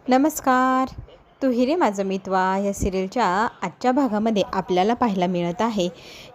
नमस्कार. तू हिरे माझं मितवा या सिरियलच्या आजच्या भागामध्ये आपल्याला पाहायला मिळत आहे.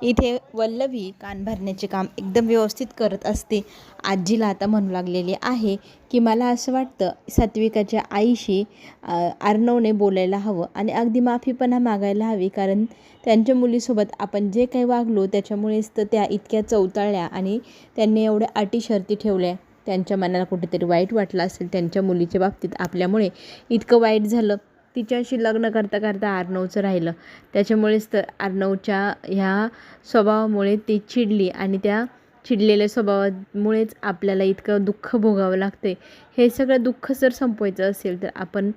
इथे वल्लवी कान भरण्याचे काम एकदम व्यवस्थित करत असते. आजीला आता म्हणू लागलेली आहे की मला असं वाटतं सात्विकाच्या आईशी अर्णवने बोलायला हवं आणि अगदी माफीपणा मागायला हवी, कारण त्यांच्या मुलीसोबत आपण जे काही वागलो त्याच्यामुळेच तर त्या इतक्या चवताळल्या आणि त्यांनी एवढ्या अटी शर्ती ठेवल्या. त्यांच्या मनाला कुठेतरी वाईट वाटलं असेल त्यांच्या मुलीच्या बाबतीत आपल्यामुळे इतकं वाईट झालं. तिच्याशी लग्न करता करता अर्णवचं राहिलं. त्याच्यामुळेच तर अर्णवच्या ह्या स्वभावामुळे ती चिडली आणि त्या चिडलेल्या स्वभावामुळेच आपल्याला इतकं दुःख भोगावं लागते. हे सगळं दुःख जर संपवायचं असेल तर आपण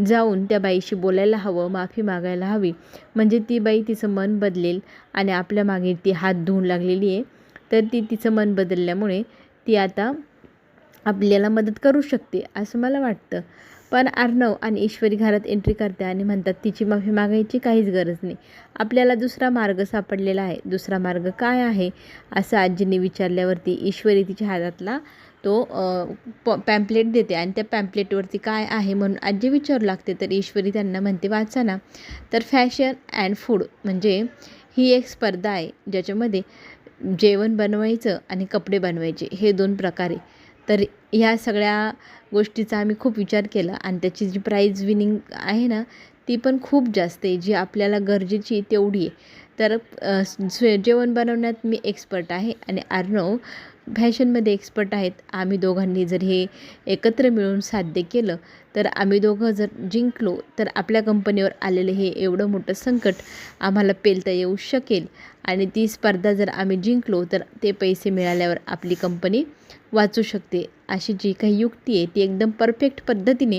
जाऊन त्या बाईशी बोलायला हवं, माफी मागायला हवी. म्हणजे ती बाई तिचं मन बदलेल आणि आपल्या मागे ती हात धुवून लागलेली आहे, तर ती तिचं मन बदलल्यामुळे ती आता आपल्याला मदत करू शकते असं मला वाटतं. पण अर्णव आणि ईश्वरी घरात एंट्री करते आणि म्हणतात तिची माफी मागायची काहीच गरज नाही, आपल्याला दुसरा मार्ग सापडलेला आहे. दुसरा मार्ग काय आहे असं आजीने विचारल्यावरती ईश्वरी तिच्या हातातला तो पॅम्पलेट देते आणि त्या पॅम्पलेटवरती काय आहे म्हणून आजी विचारू लागते. तर ईश्वरी त्यांना म्हणते वाचा ना. तर फॅशन अँड फूड म्हणजे ही एक स्पर्धा आहे ज्याच्यामध्ये जेवण बनवायचं आणि कपडे बनवायचे हे 2 प्रकार आहे. तर ह्या सगळ्या गोष्टीचा आम्ही खूप विचार केला आणि त्याची जी प्राईज विनिंग आहे ना ती पण खूप जास्त आहे, जी आपल्याला गरजेची तेवढी आहे. तर जेवण बनवण्यात मी एक्सपर्ट आहे आणि अर्णव फॅशनमध्ये एक्सपर्ट आहेत. आम्ही दोघांनी जर हे एकत्र मिळून साध्य केलं तर आम्ही दोघं जर जिंकलो तर आपल्या कंपनीवर आलेलं हे एवढं मोठं संकट आम्हाला पेलता येऊ शकेल आणि ती स्पर्धा जर आम्ही जिंकलो तर ते पैसे मिळाल्यावर आपली कंपनी वाचू शकते. अशी जी काही युक्ती आहे ती एकदम परफेक्ट पद्धतीने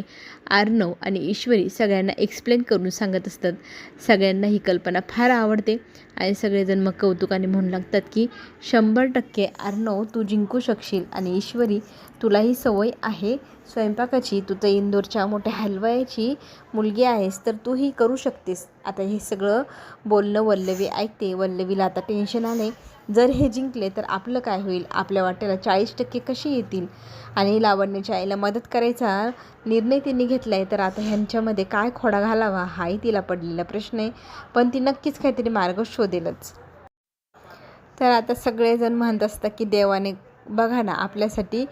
अर्णव आणि ईश्वरी सगळ्यांना एक्सप्लेन करून सांगत असतात. सगळ्यांना ही कल्पना फार आवडते आणि सगळेजण मग कौतुकाने म्हणू लागतात की 100% अर्णव तू जिंकू शकशील आणि ईश्वरी तुलाही सवय आहे स्वयंपाकाची, तू तर इंदोरच्या मोठ्या हलवायाची मुलगी आहेस तर तूही करू शकतेस. आता हे सगळं बोलणं वल्लवी ऐकते. वल्लवीला आता टेन्शन आले, जर हे जिंकले तर आपलं काय होईल, आपल्या वाट्याला 40% कशी येतील. आणि लावण्याच्या आईला मदत करायचा निर्णय तिने घेतला आहे, तर आता ह्यांच्यामध्ये काय खोडा घालावा हाही तिला पडलेला प्रश्न आहे. पण ती नक्कीच काहीतरी मार्ग शोधेलच. तर आता सगळेजण म्हणत असतात की देवाने बघा ना आपल्यासाठी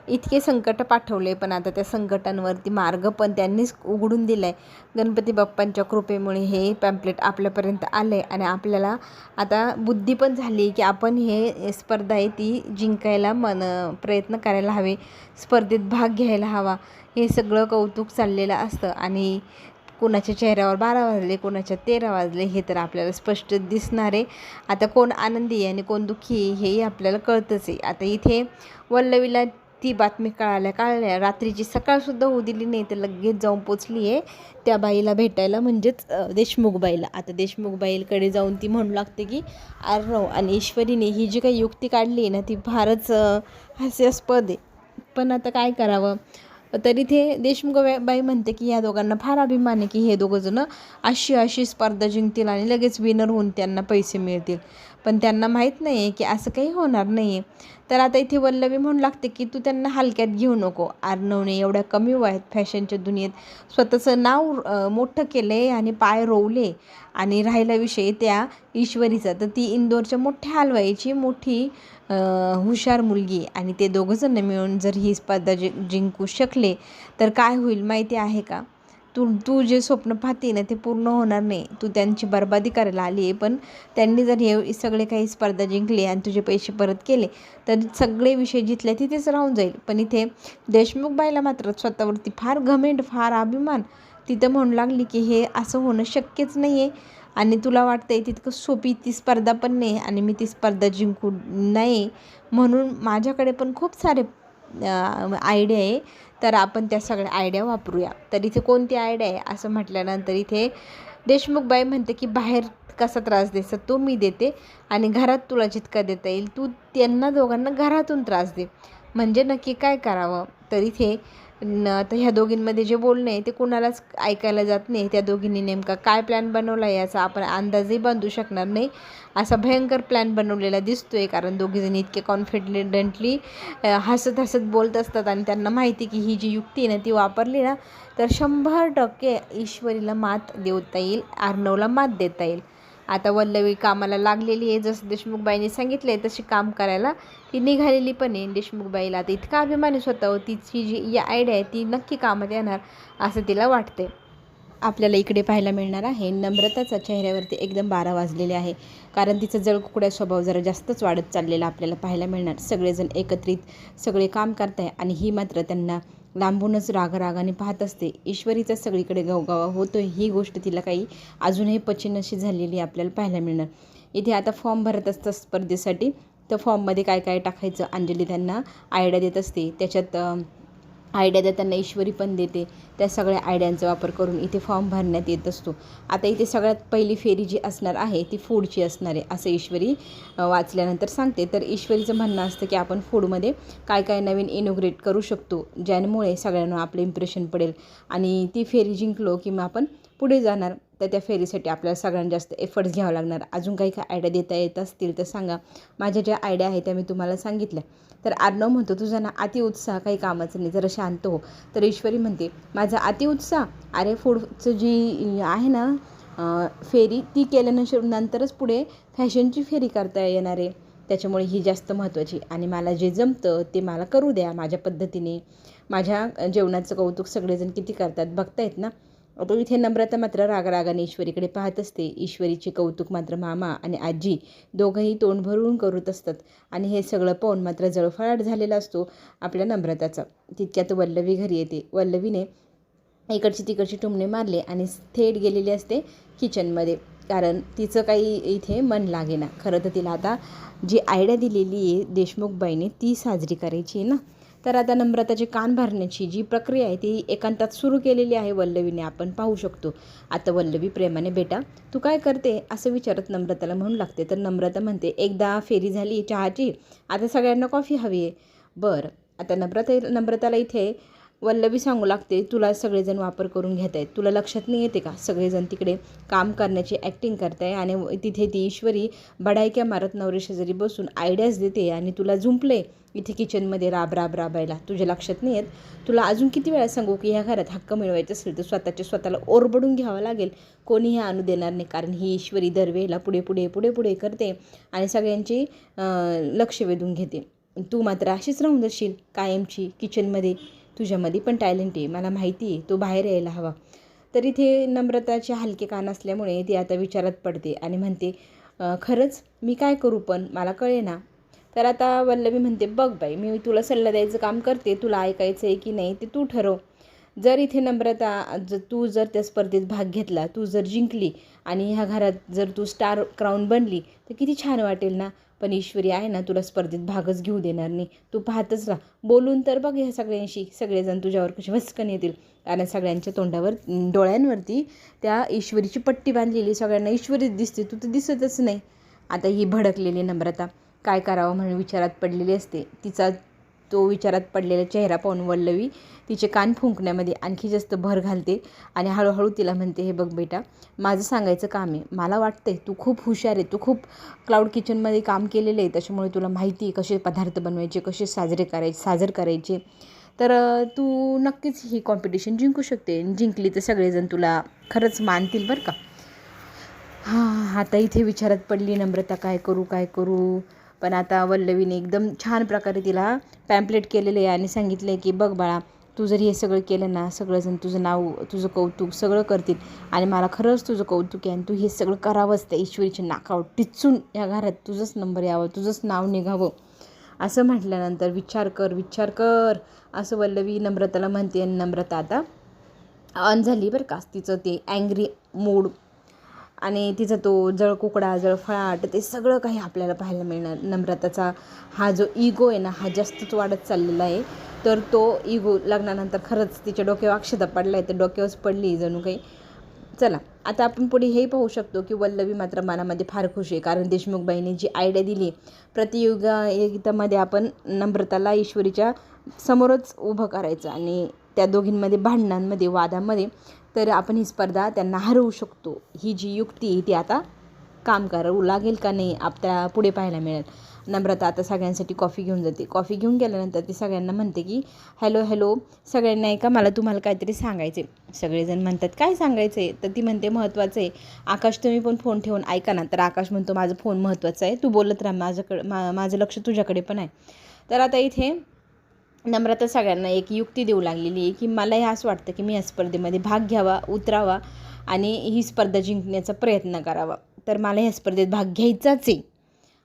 इतके संकट पाठवले, पण आता त्या संकटांवरती मार्ग पण त्यांनीच उघडून दिला आहे. गणपती बाप्पांच्या कृपेमुळे हे पॅम्पलेट आपल्यापर्यंत आलं आहे आणि आपल्याला आता बुद्धी पण झाली की आपण हे स्पर्धा आहे ती जिंकायला प्रयत्न करायला हवे, स्पर्धेत भाग घ्यायला हवा. हे सगळं कौतुक चाललेलं असतं आणि कोणाच्या चेहऱ्यावर 12 वाजले, कोणाच्या 13 वाजले हे तर आपल्याला स्पष्ट दिसणार आहे. आता कोण आनंदी आहे आणि कोण दुःखी आहे हेही आपल्याला कळतंच आहे. आता इथे वल्लवीला ती बातमी कळल्या रात्रीची सकाळसुद्धा होऊ दिली नाही, तर लगेच जाऊन पोचली आहे त्या बाईला भेटायला, म्हणजेच देशमुख बाईला. आता देशमुख बाईकडे जाऊन ती म्हणू लागते की अर्णव आणि ईश्वरीने ही जी काही युक्ती काढली आहे ना ती फारच हास्यास्पद आहे, पण आता काय करावं. तर इथे देशमुख बाई म्हणते की या दोघांना फार अभिमान आहे की हे दोघंजणं अशी स्पर्धा जिंकतील आणि लगेच विनर होऊन त्यांना पैसे मिळतील. पण त्यांना माहीत नाही आहे की असं काही होणार नाही आहे. तर आता इथे वल्लवी म्हणू लागते की तू त्यांना हलक्यात घेऊ नको. अर्णवने एवढ्या कमी वयात फॅशनच्या दुनियेत स्वतःचं नाव मोठं केलं आहे आणि पाय रोवले. आणि राहिला विषय त्या ईश्वरीचा, तर ती इंदोरच्या मोठ्या हलवाईची मोठी हुशार मुलगी आणि ते दोघंजण मिळून जर ही स्पर्धा जिंकू शकले तर काय होईल माहिती आहे का. तू जे स्वप्न पाहते ना ते पूर्ण होणार नाही. तू त्यांची बर्बादी करायला आली आहे, पण त्यांनी जर हे सगळे काही स्पर्धा जिंकले आणि तुझे पैसे परत केले तर सगळे विषय जिथल्या तिथेच राहून जाईल. पण इथे देशमुख बाईला मात्र स्वतःवरती फार घमेंड, फार अभिमान. तिथं म्हणू लागली की हे असं होणं शक्यच नाही आहे आणि तुला वाटतं आहे तितकं सोपी ती स्पर्धा पण नाही आणि मी ती स्पर्धा जिंकू नाही, म्हणून माझ्याकडे पण खूप सारे आयडिया आहे, तर आपण त्या सगळ्या आयडिया वापरूया. तर इथे कोणती आयडिया आहे असं म्हटल्यानंतर इथे देशमुखबाई म्हणते की बाहेर कसा त्रास द्यायचा तो मी देते आणि घरात तुला जितका देता येईल तू त्यांना दोघांना घरातून त्रास दे. म्हणजे नक्की काय करावं. तर इथे तर ह्या दोघींमध्ये जे बोलणं आहे ते कुणालाच ऐकायला जात नाही. त्या दोघींनी नेमका काय प्लॅन बनवला आहे याचा आपण अंदाजही बांधू शकणार नाही. असा भयंकर प्लॅन बनवलेला दिसतो आहे, कारण दोघीजणी इतके कॉन्फिडेंटली हसत हसत बोलत असतात आणि त्यांना माहिती की ही जी युक्ती आहे ना ती वापरली ना तर 100% ईश्वरीला मात देता येईल, अर्णवला मात देता येईल. आता वल्लवी कामाला लागलेली आहे, जसं देशमुखबाईंनी सांगितलं आहे तशी काम करायला ती निघालेली पण आहे. देशमुखबाईला आता इतका अभिमानी स्वतःवर तिची जी आयडिया आहे ती नक्की कामात येणार असं तिला वाटते. आपल्याला इकडे पाहायला मिळणार आहे नम्रताचा चेहऱ्यावरती एकदम 12 वाजलेले आहे, कारण तिचं जळकुकड्या स्वभाव जरा जास्तच वाढत चाललेला आपल्याला पाहायला मिळणार. सगळेजण एकत्रित सगळे काम करताय आणि ही मात्र त्यांना लांबूनच रागाने पाहत असते. ईश्वरीचा सगळीकडे गवगवा होतो ही गोष्ट तिला काही अजूनही पचनशी झालेली आपल्याला पाहायला मिळणार. इथे आता फॉर्म भरत असतात स्पर्धेसाठी, तर फॉर्ममध्ये काय काय टाकायचं अंजली त्यांना आयडिया देत असते. त्याच्यात आयडिया देताना ईश्वरी पण देते. त्या सगळ्या आयडियांचा वापर करून इथे फॉर्म भरण्यात येत असतो. आता इथे सगळ्यात पहिली फेरी जी असणार आहे ती फूडची असणार आहे असं ईश्वरी वाचल्यानंतर सांगते. तर ईश्वरीचं म्हणणं असतं की आपण फूडमध्ये काय काय नवीन इनोग्रेट करू शकतो ज्यामुळे सगळ्यांना आपलं इम्प्रेशन पडेल आणि ती फेरी जिंकलो की मग आपण पुढे जाणार. तर त्या फेरीसाठी आपल्याला सगळ्यांत जास्त एफर्ट्स घ्यावं लागणार. अजून काही काय आयडिया देता येत असतील तर सांगा. माझ्या ज्या आयडिया आहेत त्या मी तुम्हाला सांगितल्या. तर अर्णव म्हणतो तुझा ना अतिउत्साह काही कामाचं नाही, जरा शांत हो. तर ईश्वरी म्हणते माझा अतिउत्साह, अरे फूडचं जी आहे ना फेरी ती केल्यानंतरच पुढे फॅशनची फेरी करता येणार आहे, त्याच्यामुळे ही जास्त महत्त्वाची आणि मला जे जमतं ते मला करू द्या माझ्या पद्धतीने. माझ्या जेवणाचं कौतुक सगळेजण किती करतात बघतायत ना. तो इथे नम्रता मात्र रागाने ईश्वरीकडे पाहत असते. ईश्वरीचे कौतुक मात्र मामा आणि आजी दोघंही तोंड भरून करत असतात आणि हे सगळं पाहून मात्र जळफळाट झालेला असतो आपल्या नम्रताचा. तितक्यात वल्लवी घरी येते. वल्लवीने इकडची तिकडची टुमणे मारले आणि थेट गेलेली असते किचनमध्ये, कारण तिचं काही इथे मन लागेना. खरं तर तिला आता जी आयडिया दिलेली आहे देशमुखबाईने ती साजरी करायची आहे ना. तर आता नम्रताचे कान भरण्याची जी प्रक्रिया आहे ती एकांतात सुरू केलेली आहे वल्लवीने, आपण पाहू शकतो. आता वल्लवी प्रेमाने बेटा तू काय करते असं विचारत नम्रताला म्हणू लागते. तर नम्रता म्हणते एकदा फेरी झाली चहाची, आता सगळ्यांना कॉफी हवी आहे. बरं, आता नम्रताला इथे वल्लवी सांगू लागते तुला सगळेजण वापर करून घेत आहेत, तुला लक्षात नाही येते का सगळेजण तिकडे काम करण्याची ॲक्टिंग करताय आणि तिथे ती ईश्वरी बडायक्या मारत नवरेशेजारी बसून आयडियाज देते आणि तुला झुंपले इथे किचनमध्ये राबायला. तुझ्या लक्षात नाही येत? तुला अजून किती वेळा सांगू की ह्या घरात हक्क मिळवायचं असेल तर स्वतःला ओरबडून घ्यावं लागेल. कोणीही आणू देणार नाही, कारण ही ईश्वरी दरवेळेला पुढे करते आणि सगळ्यांची लक्ष वेधून घेते. तू मात्र अशीच राहून जाशील कायमची किचनमध्ये. तुझ्यामध्ये पण टॅलेंट आहे, मला माहिती आहे, तो बाहेर यायला हवा. तर इथे नम्रताचे हलके कान असल्यामुळे ती आता विचारात पडते आणि म्हणते खरंच मी काय करू पण मला कळेना. तर आता वल्लवी म्हणते बघ बाई मी तुला सल्ला द्यायचं काम करते, तुला ऐकायचं आहे की नाही ते तू ठरव. जर इथे नम्रता तू जर त्या स्पर्धेत भाग घेतला, तू जर जिंकली आणि ह्या घरात जर तू स्टार क्राऊन बनली तर किती छान वाटेल ना. पण ईश्वरी आहे ना तुला स्पर्धेत भागच घेऊ देणार नाही. तू पाहतच राहा, बोलून तर बघ ह्या सगळ्यांशी, सगळेजण तुझ्यावर कसे भस्कन येतील. कारण सगळ्यांच्या डोळ्यांवरती त्या ईश्वरीची पट्टी बांधलेली, सगळ्यांना ईश्वरीच दिसते, तू तर दिसतच नाही. आता ही भडकलेली नम्रता काय करावं म्हणून विचारात पडलेली असते. तिचा तो विचारात पडलेला चेहरा पाहून वल्लवी तिचे कान फुंकण्यामध्ये आणखी जास्त भर घालते आणि हळूहळू तिला म्हणते हे बघ बेटा माझं सांगायचं काम आहे, मला वाटतंय तू खूप हुशार आहे, तू खूप क्लाउड किचनमध्ये काम केलेलं आहे, त्याच्यामुळे तुला माहिती आहे कसे पदार्थ बनवायचे, कसे साजर करायचे. तर तू नक्कीच ही कॉम्पिटिशन जिंकू शकते. जिंकली तर सगळेजण तुला खरंच मानतील बरं का. आता इथे विचारात पडली नम्रता काय करू. पण आता वल्लवीने एकदम छान प्रकारे तिला पॅम्पलेट केलेलं आहे आणि सांगितलं आहे की बघ बाळा तू जर हे सगळं केलं ना सगळंजण तुझं नाव तुझं कौतुक सगळं करतील आणि मला खरंच तुझं कौतुक आहे आणि तू हे सगळं करावंच. त्या ईश्वरीच्या नाकावर टिचून या घरात तुझंच नंबर यावं, तुझंच नाव निघावं असं म्हटल्यानंतर विचार कर असं वल्लवी नम्रताला म्हणते. आणि नम्रता आता ऑन झाली बरं का. तिचं ते अँग्री मूड आणि तिचा तो जळकुकडा जळफळाट ते सगळं काही आपल्याला पाहायला मिळणार. नम्रताचा हा जो इगो आहे ना हा जास्तच वाढत चाललेला आहे. तर तो इगो लग्नानंतर खरंच तिच्या डोक्यावर अक्षता पडला आहे, तर डोक्यावरच पडली जणू काही. चला आता आपण पुढे हेही पाहू शकतो की वल्लवी मात्र मनामध्ये फार खुश आहे, कारण देशमुखबाईंनी जी आयडिया दिली प्रतियोगितामध्ये आपण नम्रताला ईश्वरीच्या समोरच उभं करायचं आणि त्या दोघींमध्ये भांडणांमध्ये वादामध्ये, तर आपण ही स्पर्धा त्यांना हरवू शकतो. ही जी युक्ती आहे ती आता काम करावं लागेल का नाही आपल्याला पुढे पाहायला मिळेल. नम्रता आता सगळ्यांसाठी कॉफी घेऊन जाते. कॉफी घेऊन गेल्यानंतर ती सगळ्यांना म्हणते की हॅलो सगळ्यांना ऐका, मला तुम्हाला काहीतरी सांगायचं आहे. सगळेजण म्हणतात काय सांगायचं आहे, तर ती म्हणते महत्त्वाचं आहे. आकाश तुम्ही पण फोन ठेवून ऐका ना. तर आकाश म्हणतो माझं फोन महत्त्वाचा आहे, तू बोलत राहा, माझं लक्ष तुझ्याकडे पण आहे. तर आता इथे नम्रता सगळ्यांना एक युक्ती देऊ लागलेली आहे की मला हे असं वाटतं की मी या स्पर्धेमध्ये भाग घ्यावा, उतरावा आणि ही स्पर्धा जिंकण्याचा प्रयत्न करावा. तर मला ह्या स्पर्धेत भाग घ्यायचाच आहे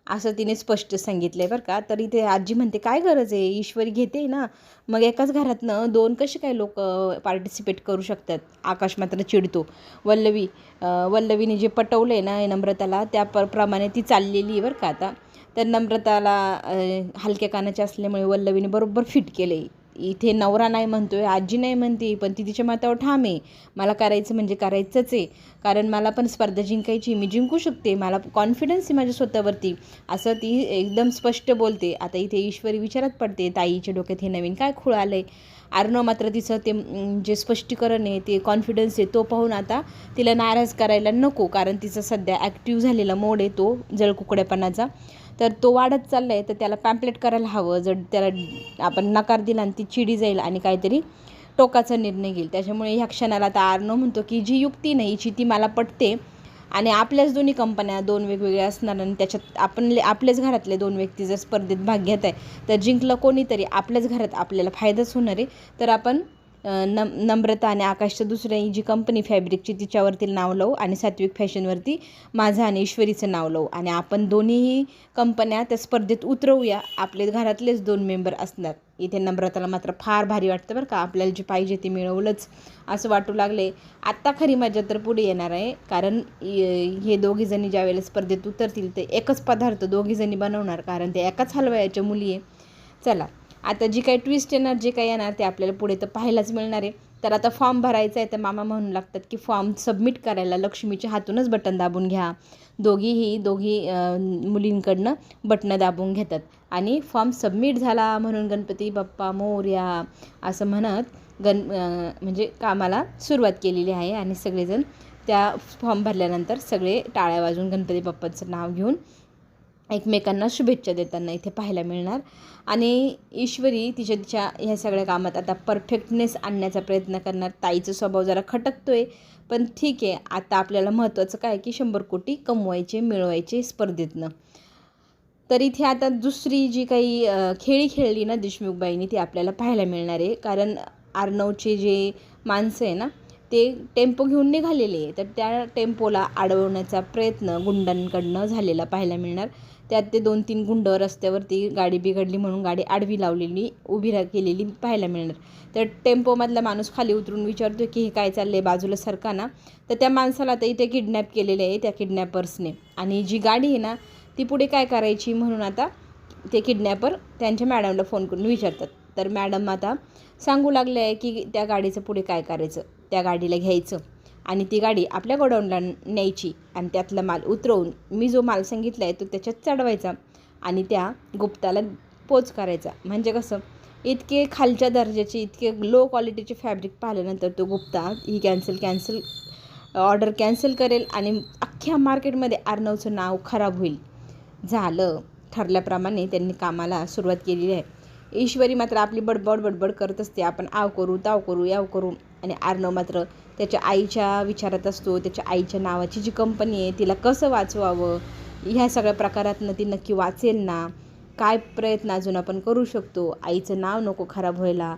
असं तिने स्पष्ट सांगितलं आहे बरं का. तर इथे आजी म्हणते काय गरज आहे, ईश्वरी घेते ना, मग एकाच घरातनं 2 कसे काय लोक पार्टिसिपेट करू शकतात. आकाश मात्र चिडतो. वल्लवीने जे पटवलं आहे ना नम्रताला त्याप्रमाणे ती चाललेली आहे बरं का आता. तर नम्रताला हलक्या कानाचे असल्यामुळे वल्लवीने बरोबर फिट केलं आहे. इथे नवरा नाही म्हणतोय, आजी नाही म्हणते, पण ती तिच्या मतावर ठाम आहे. मला करायचं म्हणजे करायचंच आहे, कारण मला पण स्पर्धा जिंकायची, मी जिंकू शकते, मला कॉन्फिडन्स आहे माझ्या स्वतःवरती, असं ती एकदम स्पष्ट बोलते. आता इथे ईश्वरी विचारात पडते ताईच्या डोक्यात हे नवीन काय खूळ आलं आहे. अर्णव मात्र तिचं ते जे स्पष्टीकरण आहे ते कॉन्फिडन्स आहे तो पाहून आता तिला नाराज करायला नको, कारण तिचा सध्या ॲक्टिव्ह झालेला मोड आहे तो जळकुकड्यापणाचा, तर तो वाढत चालला आहे. तर त्याला पॅम्पलेट करायला हवं. जर त्याला आपण नकार दिला आणि ती चिडी जाईल आणि काहीतरी टोकाचा निर्णय घेईल. त्याच्यामुळे ह्या क्षणाला आता अर्णव म्हणतो की जी युक्ती नाही हिची ती मला पटते आणि आपल्याच दोन्ही कंपन्या 2 वेगवेगळ्या असणार आणि त्याच्यात आपल्याच घरातले 2 व्यक्ती जर स्पर्धेत भाग घेत आहे तर जिंकलं कोणीतरी आपल्याच घरात आपल्याला फायदाच होणार आहे. तर आपण नम्रता आणि आकाशचं दुसऱ्या जी कंपनी फॅब्रिकची तिच्यावरती नाव लावू आणि सात्विक फॅशनवरती माझं आणि ईश्वरीचं नाव लावू आणि आपण दोन्हीही कंपन्या त्या स्पर्धेत उतरवूया. आपले घरातलेच 2 मेंबर असणार. इथे नम्रताला मात्र फार भारी वाटतं बरं का, आपल्याला जे पाहिजे ते मिळवलंच असं वाटू लागले. आत्ता खरी मजा तर पुढे येणार आहे, कारण हे दोघीजणी ज्या वेळेला स्पर्धेत उतरतील ते एकच पदार्थ दोघीजणी बनवणार, कारण ते एकाच हलवयाच्या मुली आहे. चला आता जी काही ट्विस्ट येणार, जे काही येणार ते आपल्याला पुढे तर पाहायलाच मिळणार आहे. तर आता फॉर्म भरायचा आहे तर मामा म्हणू लागतात की फॉर्म सबमिट करायला लक्ष्मीच्या हातूनच बटन दाबून घ्या. दोघी मुलींकडनं बटणं दाबून घेतात आणि फॉर्म सबमिट झाला म्हणून गणपती बाप्पा मोरया असं म्हणत म्हणजे कामाला सुरुवात केलेली आहे. आणि सगळेजण त्या फॉर्म भरल्यानंतर सगळे टाळ्या वाजवून गणपती बाप्पाचं नाव घेऊन एकमेकांना शुभेच्छा देताना इथे पाहायला मिळणार. आणि ईश्वरी तिच्या ह्या सगळ्या कामात आता परफेक्टनेस आणण्याचा प्रयत्न करणार. ताईचा स्वभाव जरा खटकतोय, पण ठीक आहे. आता आपल्याला महत्त्वाचं काय की 100 कोटी कमवायचे मिळवायचे स्पर्धेतनं. तर इथे आता दुसरी जी काही खेळी खेळली ना देशमुखबाईंनी ती आपल्याला पाहायला मिळणार आहे. कारण अर्णवचे जे माणसं आहे ना ते टेम्पो घेऊन निघालेले आहे, तर त्या टेम्पोला अडवण्याचा प्रयत्न गुंडांकडनं झालेला पाहायला मिळणार. त्यात ते 2-3 गुंड रस्त्यावरती गाडी बिघडली म्हणून गाडी आडवी लावलेली उभी केलेली पाहायला मिळणार. तर टेम्पोमधला माणूस खाली उतरून विचारतो की हे काय चाललं आहे, बाजूला सरका ना. तर त्या माणसाला आता इथे किडनॅप केलेले आहे त्या किडनॅपर्सने, आणि जी गाडी आहे ना ती पुढे काय करायची म्हणून आता ते किडनॅपर त्यांच्या मॅडमला फोन करून विचारतात. तर मॅडम आता सांगू लागले आहे की त्या गाडीचं पुढे काय करायचं, त्या गाडीला घ्यायचं आणि ती गाडी आपल्या गोडाऊनला न्यायची आणि त्यातला माल उतरवून मी जो माल सांगितला आहे तो त्याच्यात चढवायचा आणि त्या गुप्ताला पोच करायचा. म्हणजे कसं, इतके खालच्या दर्जाचे इतके लो क्वालिटीचे फॅब्रिक पाहिल्यानंतर तो गुप्ता ही ऑर्डर कॅन्सल करेल आणि अख्ख्या मार्केटमध्ये अर्णवचं नाव खराब होईल. झालं, ठरल्याप्रमाणे त्यांनी कामाला सुरुवात केलेली आहे. ईश्वरी मात्र आपली बडबड करत असते, आपण आव करू ताव करू याव करू, आणि अर्णव मात्र त्याच्या आईच्या विचारात असतो. त्याच्या आईच्या नावाची जी कंपनी आहे तिला कसं वाचवावं, ह्या सगळ्या प्रकारातनं ती नक्की वाचेल ना, काय प्रयत्न अजून आपण करू शकतो, आईचं नाव नको खराब व्हायला,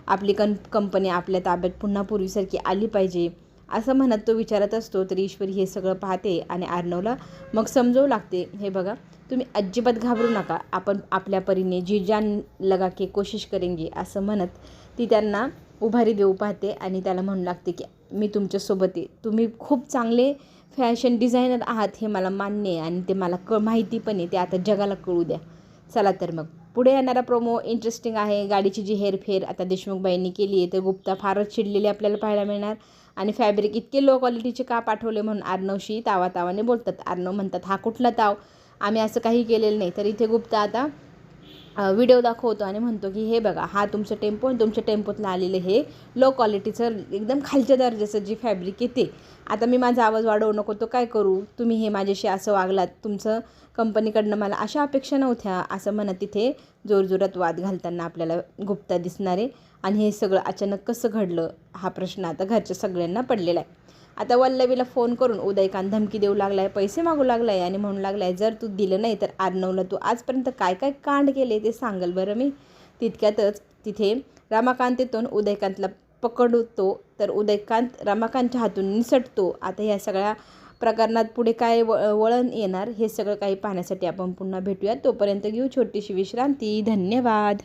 आपली कंपनी आपल्या ताब्यात पुन्हा पूर्वीसारखी आली पाहिजे, असं म्हणत तो विचारत असतो. तर ईश्वरी हे सगळं पाहते आणि अर्णवला मग समजवू लागते, हे बघा तुम्ही अजिबात घाबरू नका, आपण आपल्या परीने जी जान लगा के कोशिश करेंगे असं म्हणत ती त्यांना उभारी देऊ पाहते आणि त्याला म्हणू लागते की मी तुमच्यासोबत आहे, तुम्ही खूप चांगले फॅशन डिझायनर आहात हे मला मान्य आहे आणि ते मला माहिती पण आहे, ते आता जगाला कळू द्या. चला तर मग पुढे येणारा प्रोमो इंटरेस्टिंग आहे. गाडीची जी हेरफेर आता देशमुखबाईंनी केली आहे तर गुप्ता फारच चिडलेली आपल्याला पाहायला मिळणार आणि फॅब्रिक इतके लो क्वालिटीचे का पाठवले म्हणून अर्णवशी तावातावाने बोलतात. अर्णव म्हणतात हा कुठला ताव, आम्ही असं काही केलेलं नाही. तर इथे गुप्ता आता व्हिडिओ दाखवतो आणि म्हणतो की हे बघा, हा तुमचं टेम्पो आणि तुमच्या टेम्पोतलं आलेलं हे लो क्वालिटीचं एकदम खालच्या दर्जाचं जे फॅब्रिक येते. आता मी माझा आवाज वाढवू नको तो काय करू, तुम्ही हे माझ्याशी असं वागलात, तुमचं कंपनीकडनं मला अशा अपेक्षा नव्हत्या, असं म्हणत तिथे जोरजोरात वाद घालताना आपल्याला गुप्ता दिसणार आहे. आणि हे सगळं अचानक कसं घडलं हा प्रश्न आता घरच्या सगळ्यांना पडलेला आहे. आता वल्लवीला फोन करून उदयकांत धमकी देऊ लागला आहे, पैसे मागू लागला आहे आणि म्हणू लागला आहे, जर तू दिलं नाही तर अर्णवला तू आजपर्यंत काय काय कांड केले ते सांगल बरं मी. तितक्यातच तिथे रमाकांत येतो, उदयकांतला पकडतो, तर उदयकांत रमाकांतच्या हातून निसटतो. आता ह्या सगळ्या प्रकरणात पुढे काय वळण येणार हे सगळं काही पाहण्यासाठी आपण पुन्हा भेटूया. तोपर्यंत घेऊ छोटीशी विश्रांती. धन्यवाद.